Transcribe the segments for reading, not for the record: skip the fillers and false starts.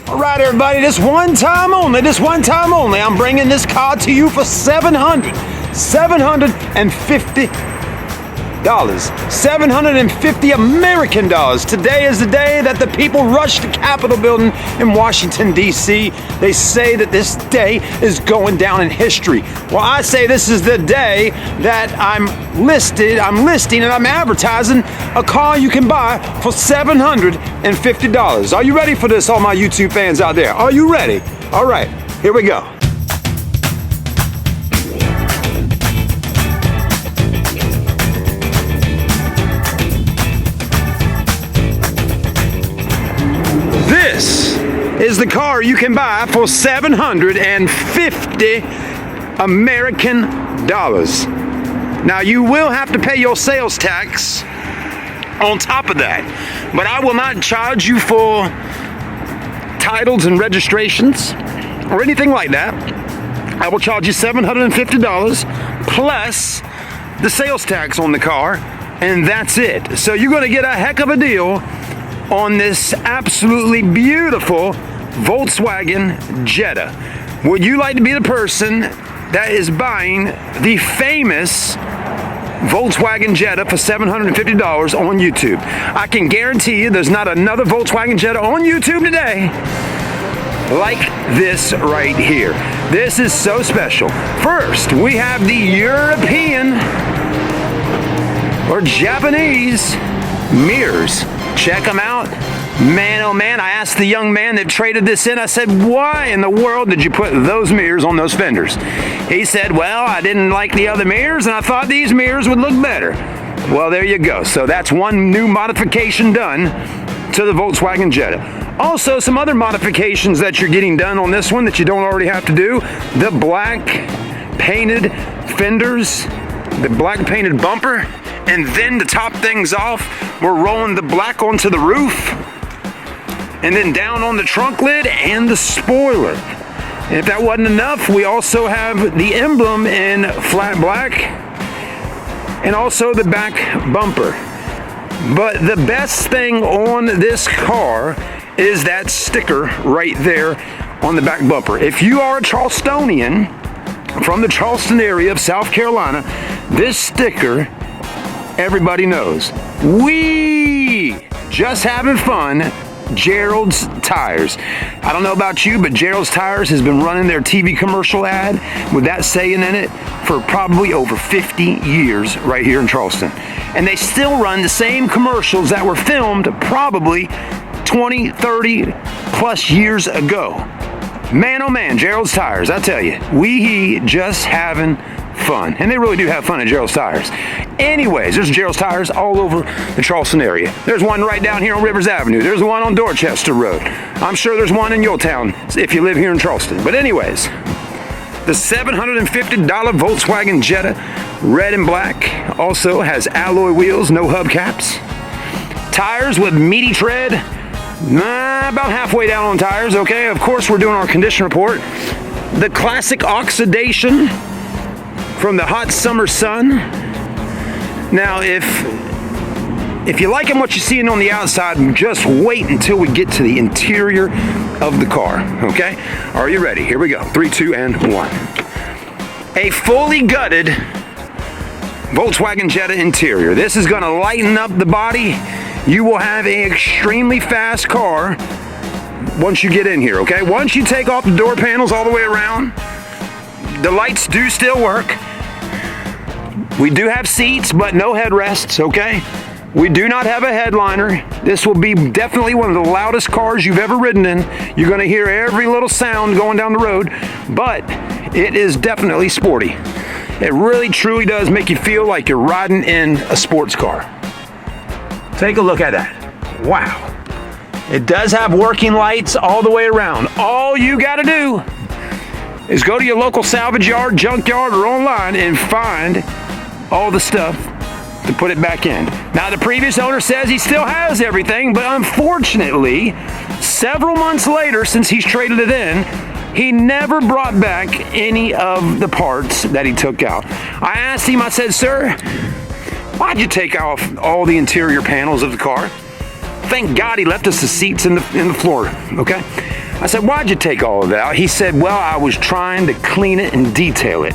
All right, everybody, this one time only, I'm bringing this car to you for $750. $750 American dollars. Today is the day that the people rush the Capitol building in Washington, D.C. They say that this day is going down in history. Well, I say this is the day that I'm listing and I'm advertising a car you can buy for $750. Are you ready for this, all my YouTube fans out there? Are you ready? All right, here we go. This is the car you can buy for $750 American dollars. Now, you will have to pay your sales tax on top of that, but I will not charge you for titles and registrations or anything like that. I will charge you $750 plus the sales tax on the car, and that's it. So you're going to get a heck of a deal on this absolutely beautiful Volkswagen Jetta. Would you like to be the person that is buying the famous Volkswagen Jetta for $750 on YouTube? I can guarantee you there's not another Volkswagen Jetta on YouTube today like this right here. This is so special. First, we have the European or Japanese mirrors. Check them out. Man, oh man, I asked the young man that traded this in, I said, why in the world did you put those mirrors on those fenders? He said, well, I didn't like the other mirrors and I thought these mirrors would look better. Well, there you go. So that's one new modification done to the Volkswagen Jetta. Also, some other modifications that you're getting done on this one that you don't already have to do. The black painted fenders, the black painted bumper, and then to top things off, we're rolling the black onto the roof and then down on the trunk lid and the spoiler. And if that wasn't enough, we also have the emblem in flat black and also the back bumper. But the best thing on this car is that sticker right there on the back bumper. If you are a Charlestonian from the Charleston area of South Carolina, this sticker everybody knows. We just having fun. Gerald's Tires. I don't know about you, but Gerald's Tires has been running their TV commercial ad with that saying in it for probably over 50 years right here in Charleston. And they still run the same commercials that were filmed probably 20, 30 plus years ago. Man, oh man, Gerald's Tires, I tell you, we just having fun. And they really do have fun at Gerald's Tires. Anyways, there's Gerald's Tires all over the Charleston area. There's one right down here on Rivers Avenue. There's one on Dorchester Road. I'm sure there's one in your town if you live here in Charleston. But anyways, the $750 Volkswagen Jetta, red and black, also has alloy wheels, no hubcaps. Tires with meaty tread, about halfway down on tires, okay? Of course, we're doing our condition report. The classic oxidation from the hot summer sun. Now, if you liking what you're seeing on the outside, just wait until we get to the interior of the car, okay? Are you ready? Here we go. 3, 2, and 1. A fully gutted Volkswagen Jetta interior. This is going to lighten up the body. You will have an extremely fast car once you get in here, okay? Once you take off the door panels all the way around, the lights do still work. We do have seats, but no headrests, okay? We do not have a headliner. This will be definitely one of the loudest cars you've ever ridden in. You're gonna hear every little sound going down the road, but it is definitely sporty. It really, truly does make you feel like you're riding in a sports car. Take a look at that. Wow. It does have working lights all the way around. All you gotta do is go to your local salvage yard, junkyard, or online and find all the stuff to put it back in. Now, the previous owner says he still has everything, but unfortunately, several months later, since he's traded it in, he never brought back any of the parts that he took out. I asked him, I said, sir, why'd you take off all the interior panels of the car? Thank God he left us the seats in the floor, okay? I said, why'd you take all of that out? He said, well, I was trying to clean it and detail it.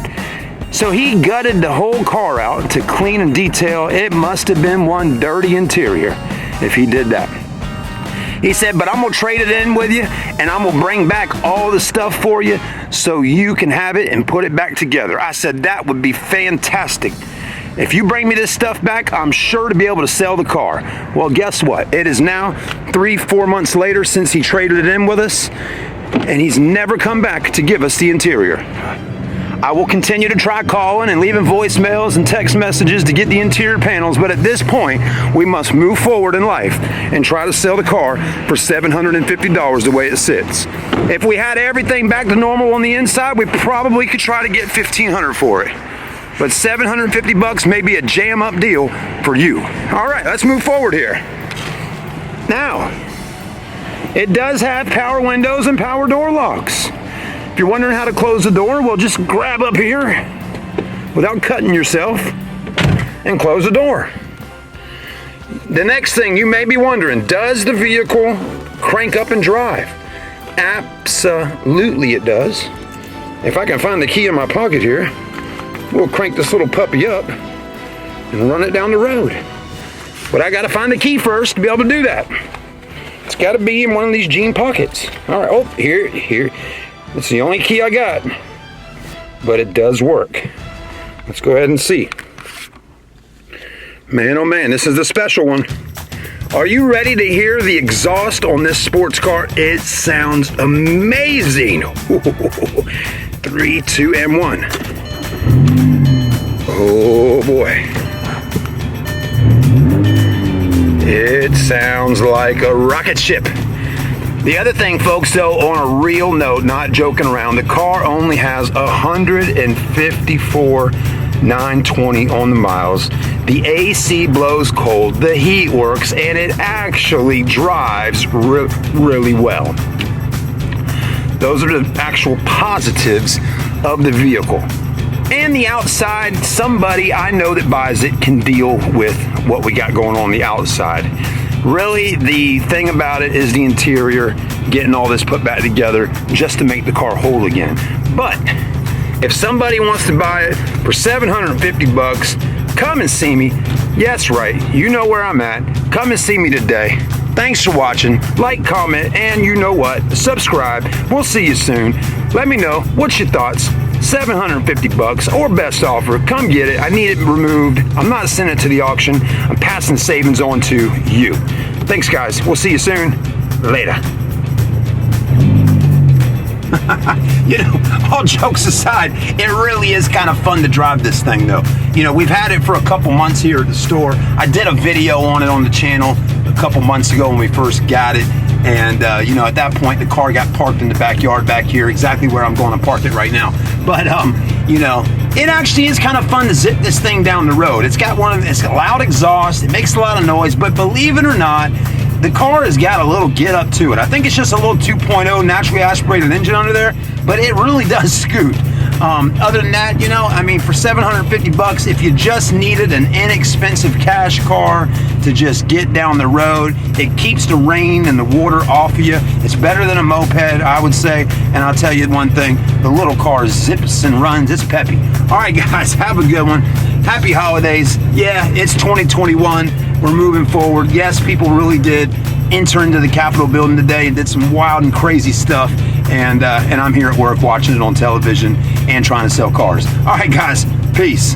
So he gutted the whole car out to clean and detail. It must have been one dirty interior if he did that. He said, but I'm gonna trade it in with you and I'm gonna bring back all the stuff for you so you can have it and put it back together. I said, that would be fantastic. If you bring me this stuff back, I'm sure to be able to sell the car. Well, guess what? It is now 3-4 months later since he traded it in with us, and he's never come back to give us the interior. I will continue to try calling and leaving voicemails and text messages to get the interior panels, but at this point, we must move forward in life and try to sell the car for $750 the way it sits. If we had everything back to normal on the inside, we probably could try to get $1,500 for it. But $750 may be a jam-up deal for you. All right, let's move forward here. Now, it does have power windows and power door locks. If you're wondering how to close the door, well, just grab up here without cutting yourself and close the door. The next thing you may be wondering, does the vehicle crank up and drive? Absolutely it does. If I can find the key in my pocket here, we'll crank this little puppy up and run it down the road. But I gotta find the key first to be able to do that. It's gotta be in one of these jean pockets. All right, oh, here. It's the only key I got, but it does work. Let's go ahead and see. Man, oh man, this is the special one. Are you ready to hear the exhaust on this sports car? It sounds amazing. 3, 2, and 1. Oh boy. It sounds like a rocket ship. The other thing, folks, though, on a real note, not joking around, the car only has 154,920 on the miles. The AC blows cold, the heat works, and it actually drives really well. Those are the actual positives of the vehicle. And the outside, somebody I know that buys it can deal with what we got going on the outside. Really, the thing about it is the interior, getting all this put back together just to make the car whole again. But if somebody wants to buy it for $750, come and see me. Yes, right, you know where I'm at. Come and see me today. Thanks for watching. Like, comment, and you know what? Subscribe. We'll see you soon. Let me know, what's your thoughts? $750 or best offer. Come get it. I need it removed. I'm not sending it to the auction. I'm passing the savings on to you. Thanks, guys. We'll see you soon. Later. You know, all jokes aside, it really is kind of fun to drive this thing, though. You know, we've had it for a couple months here at the store. I did a video on it on the channel a couple months ago when we first got it. And, you know, at that point, the car got parked in the backyard back here, exactly where I'm going to park it right now. But, you know, it actually is kind of fun to zip this thing down the road. It's got it's got loud exhaust. It makes a lot of noise. But believe it or not, the car has got a little get up to it. I think it's just a little 2.0 naturally aspirated engine under there, but it really does scoot. Other than that, you know, I mean, for $750, if you just needed an inexpensive cash car to just get down the road, it keeps the rain and the water off of you. It's better than a moped, I would say. And I'll tell you one thing, the little car zips and runs. It's peppy. All right, guys, have a good one. Happy holidays. Yeah, it's 2021. We're moving forward. Yes, people really did enter into the Capitol building today and did some wild and crazy stuff. And I'm here at work watching it on television and trying to sell cars. All right, guys, peace.